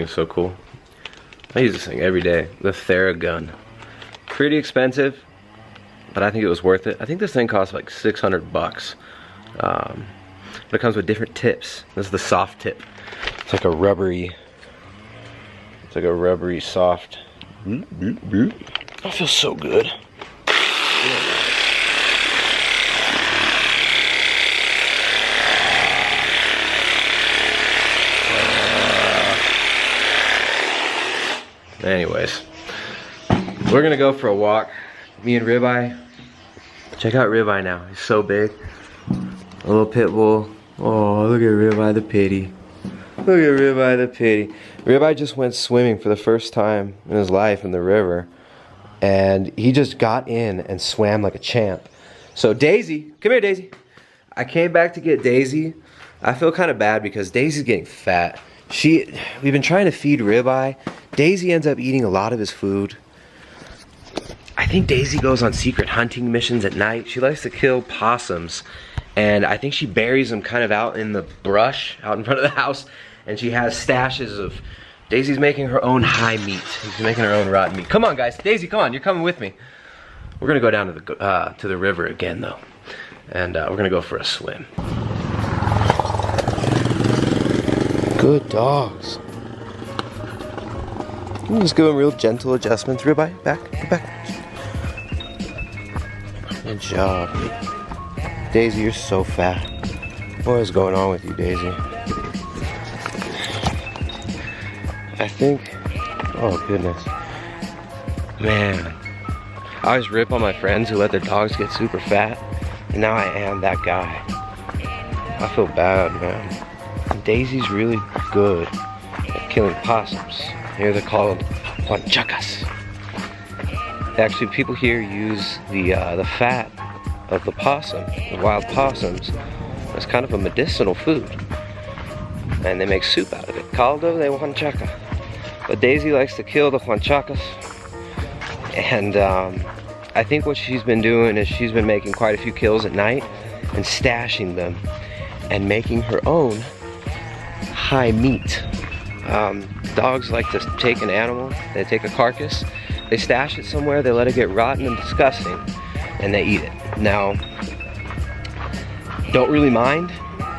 is so cool. I use this thing every day. The Theragun. Pretty expensive, but I think it was worth it. I think this thing costs like 600 bucks. But it comes with different tips. This is the soft tip. It's like a rubbery, soft. That feels so good. Anyways, we're gonna go for a walk. Me and Ribeye. Check out Ribeye now. He's so big. A little pit bull. Oh, look at Ribeye the pity. Look at Ribeye the pity. Ribeye just went swimming for the first time in his life in the river. And he just got in and swam like a champ. So Daisy, come here Daisy. I came back to get Daisy. I feel kind of bad because Daisy's getting fat. We've been trying to feed Ribeye. Daisy ends up eating a lot of his food. I think Daisy goes on secret hunting missions at night. She likes to kill possums. And I think she buries them kind of out in the brush, out in front of the house. And she has stashes of... Daisy's making her own high meat. She's making her own rotten meat. Come on, guys. Daisy, come on. You're coming with me. We're going to go down to the river again, though. And we're going to go for a swim. Good dogs. You just give them real gentle adjustments. Ribeye, back, get back. Good job. Daisy, you're so fat. What is going on with you, Daisy? I think, oh goodness. Man, I always rip on my friends who let their dogs get super fat. And now I am that guy. I feel bad, man. And Daisy's really good at killing possums. Here they're called huanchacas. Actually, people here use the fat of the possum, the wild possums, as kind of a medicinal food. And they make soup out of it. Caldo de huanchaca. But Daisy likes to kill the huanchacas. And I think what she's been doing is she's been making quite a few kills at night and stashing them and making her own high meat. Dogs like to take an animal, they take a carcass, they stash it somewhere, they let it get rotten and disgusting, and they eat it. Now, don't really mind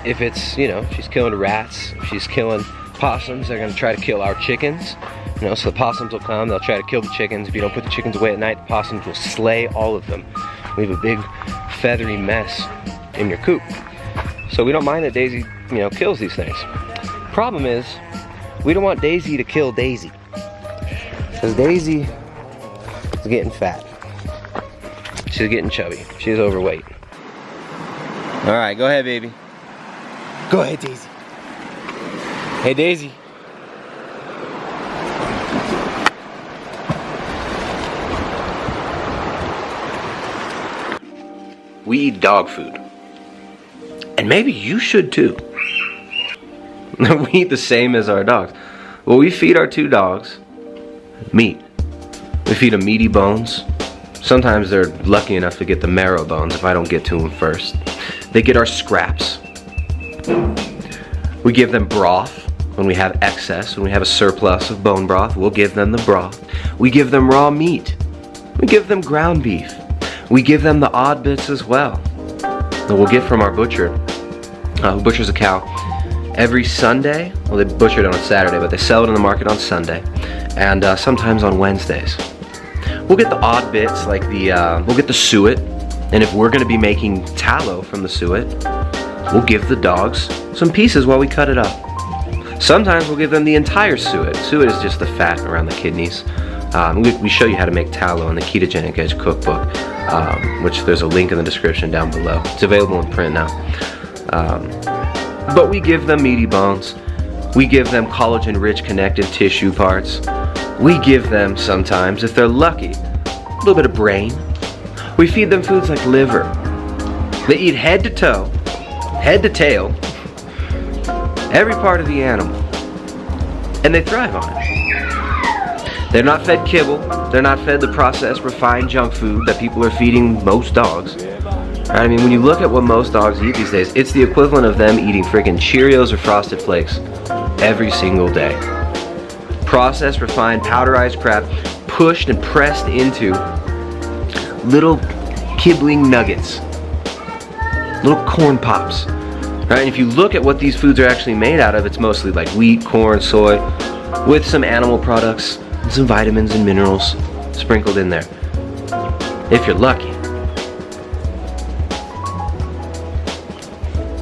if it's, you know, she's killing rats, if she's killing possums, they're gonna try to kill our chickens. You know, so the possums will come, they'll try to kill the chickens. If you don't put the chickens away at night, the possums will slay all of them. Leave a big feathery mess in your coop. So we don't mind that Daisy, you know, kills these things. Problem is, we don't want Daisy to kill Daisy. Because Daisy is getting fat. She's getting chubby. She's overweight. Alright, go ahead, baby. Go ahead, Daisy. Hey, Daisy. We eat dog food. And maybe you should too. We eat the same as our dogs. Well, we feed our two dogs meat. We feed them meaty bones. Sometimes they're lucky enough to get the marrow bones if I don't get to them first. They get our scraps. We give them broth when we have excess, when we have a surplus of bone broth, we'll give them the broth. We give them raw meat. We give them ground beef. We give them the odd bits as well that we'll get from our butcher, who butchers a cow every Sunday. Well, they butcher it on a Saturday, but they sell it in the market on Sunday, and sometimes on Wednesdays. We'll get the odd bits, like we'll get the suet, and if we're going to be making tallow from the suet, we'll give the dogs some pieces while we cut it up. Sometimes we'll give them the entire suet. Suet is just the fat around the kidneys. We show you how to make tallow in the Ketogenic Edge cookbook, which there's a link in the description down below. It's available in print now. But we give them meaty bones. We give them collagen-rich connective tissue parts. We give them, sometimes, if they're lucky, a little bit of brain. We feed them foods like liver. They eat head to toe, head to tail, every part of the animal, and they thrive on it. They're not fed kibble. They're not fed the processed, refined junk food that people are feeding most dogs. I mean, when you look at what most dogs eat these days, it's the equivalent of them eating freaking Cheerios or Frosted Flakes every single day. processed, refined, powderized crap pushed and pressed into little kibbling nuggets, little corn pops. Right? And if you look at what these foods are actually made out of, it's mostly like wheat, corn, soy, with some animal products and some vitamins and minerals sprinkled in there, if you're lucky.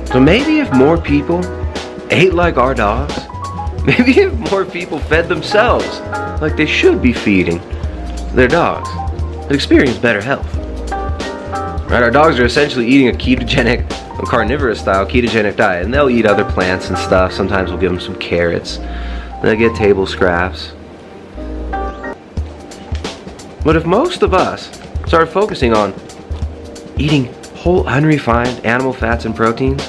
So maybe if more people ate like our dogs, maybe if more people fed themselves like they should be feeding their dogs, they'd experience better health. Right? Our dogs are essentially eating a ketogenic, a carnivorous style ketogenic diet, and they'll eat other plants and stuff. Sometimes we'll give them some carrots. They'll get table scraps. But if most of us started focusing on eating whole, unrefined animal fats and proteins,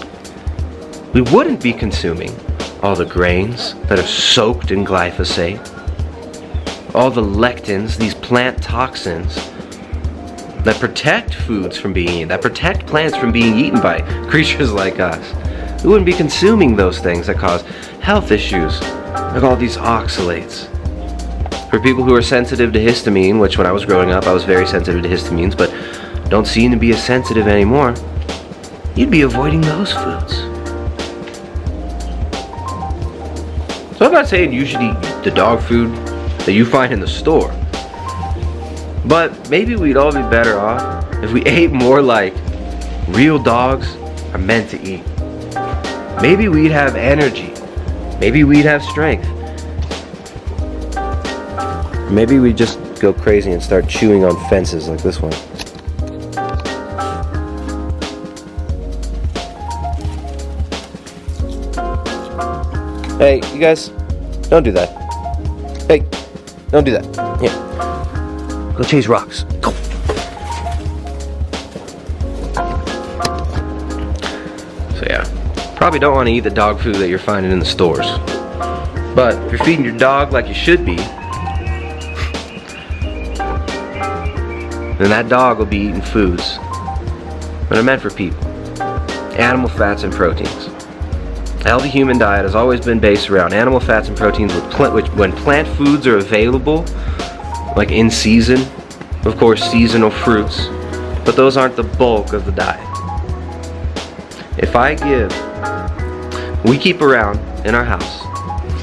we wouldn't be consuming all the grains that are soaked in glyphosate, all the lectins, these plant toxins that protect foods from being eaten, that protect plants from being eaten by creatures like us. We wouldn't be consuming those things that cause health issues, like all these oxalates. For people who are sensitive to histamine, which when I was growing up I was very sensitive to histamines, but don't seem to be as sensitive anymore, you'd be avoiding those foods. So I'm not saying you should eat the dog food that you find in the store, but maybe we'd all be better off if we ate more like real dogs are meant to eat. Maybe we'd have energy. Maybe we'd have strength. Maybe we'd just go crazy and start chewing on fences like this one. Hey, you guys, don't do that. Hey, don't do that. Here, go chase rocks. Go. So yeah, probably don't want to eat the dog food that you're finding in the stores. But if you're feeding your dog like you should be, then that dog will be eating foods that are meant for people. Animal fats and proteins. A healthy human diet has always been based around animal fats and proteins which when plant foods are available, like in season, of course seasonal fruits, but those aren't the bulk of the diet. We keep around in our house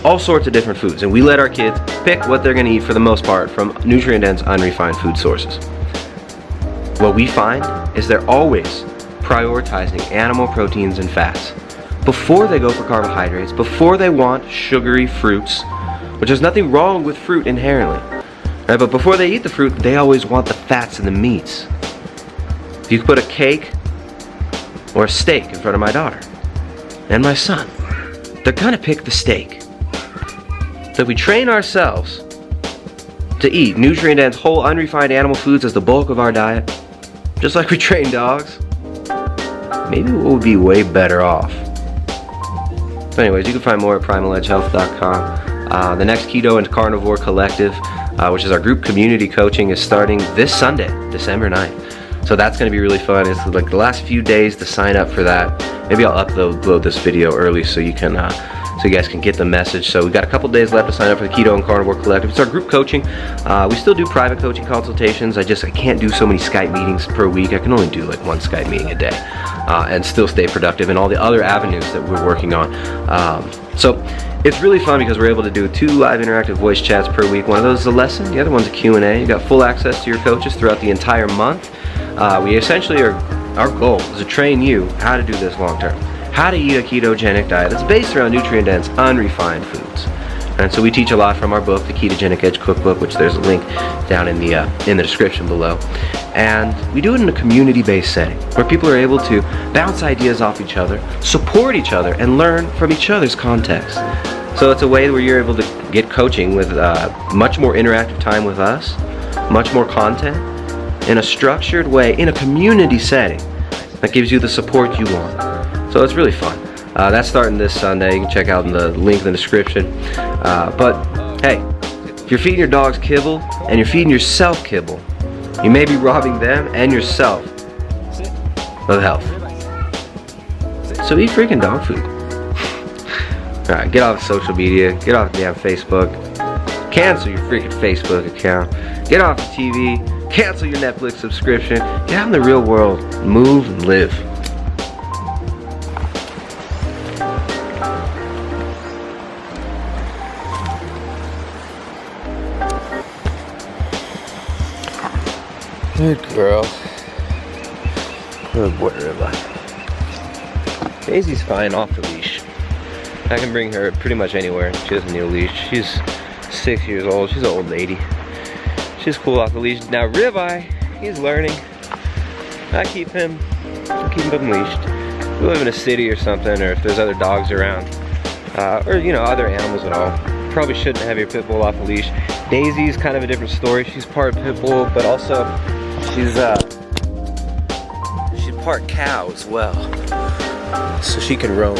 all sorts of different foods, and we let our kids pick what they're going to eat for the most part from nutrient-dense, unrefined food sources. What we find is they're always prioritizing animal proteins and fats before they go for carbohydrates, before they want sugary fruits, which there's nothing wrong with fruit inherently. Right? But before they eat the fruit, they always want the fats and the meats. If you put a cake or a steak in front of my daughter and my son, they're gonna pick the steak. So if we train ourselves to eat nutrient-dense, whole, unrefined animal foods as the bulk of our diet, just like we train dogs, maybe we'll be way better off. So anyways, you can find more at primaledgehealth.com. The next Keto and Carnivore Collective, which is our group community coaching, is starting this Sunday, December 9th. So that's going to be really fun. It's like the last few days to sign up for that. Maybe I'll upload this video early so you can, so you guys can get the message. So we've got a couple days left to sign up for the Keto and Carnivore Collective. It's our group coaching. We still do private coaching consultations. I can't do so many Skype meetings per week. I can only do like one Skype meeting a day and still stay productive in all the other avenues that we're working on. So it's really fun because we're able to do 2 live interactive voice chats per week. One of those is a lesson, the other one's a Q&A. You got full access to your coaches throughout the entire month. We essentially our goal is to train you how to do this long term. How to eat a ketogenic diet that's based around nutrient-dense, unrefined foods. And so we teach a lot from our book, the Ketogenic Edge Cookbook, which there's a link down in the description below. And we do it in a community-based setting where people are able to bounce ideas off each other, support each other, and learn from each other's context. So it's a way where you're able to get coaching with much more interactive time with us, much more content, in a structured way, in a community setting that gives you the support you want. So it's really fun. That's starting this Sunday. You can check out in the link in the description. But hey, if you're feeding your dogs kibble and you're feeding yourself kibble, you may be robbing them and yourself of health. So eat freaking dog food. Alright, get off social media, get off damn Facebook. cancel your freaking Facebook account, get off the TV, cancel your Netflix subscription, get out in the real world, move and live. Good girl. Good boy, Ribeye. Daisy's fine off the leash. I can bring her pretty much anywhere. She doesn't need a leash. She's 6 years old. She's an old lady. She's cool off the leash. Now Ribeye, he's learning. I keep him leashed. If we live in a city or something, or if there's other dogs around, or you know, other animals at all, probably shouldn't have your pit bull off the leash. Daisy's kind of a different story. She's part pit bull, but also she's part cow as well, so she can roam.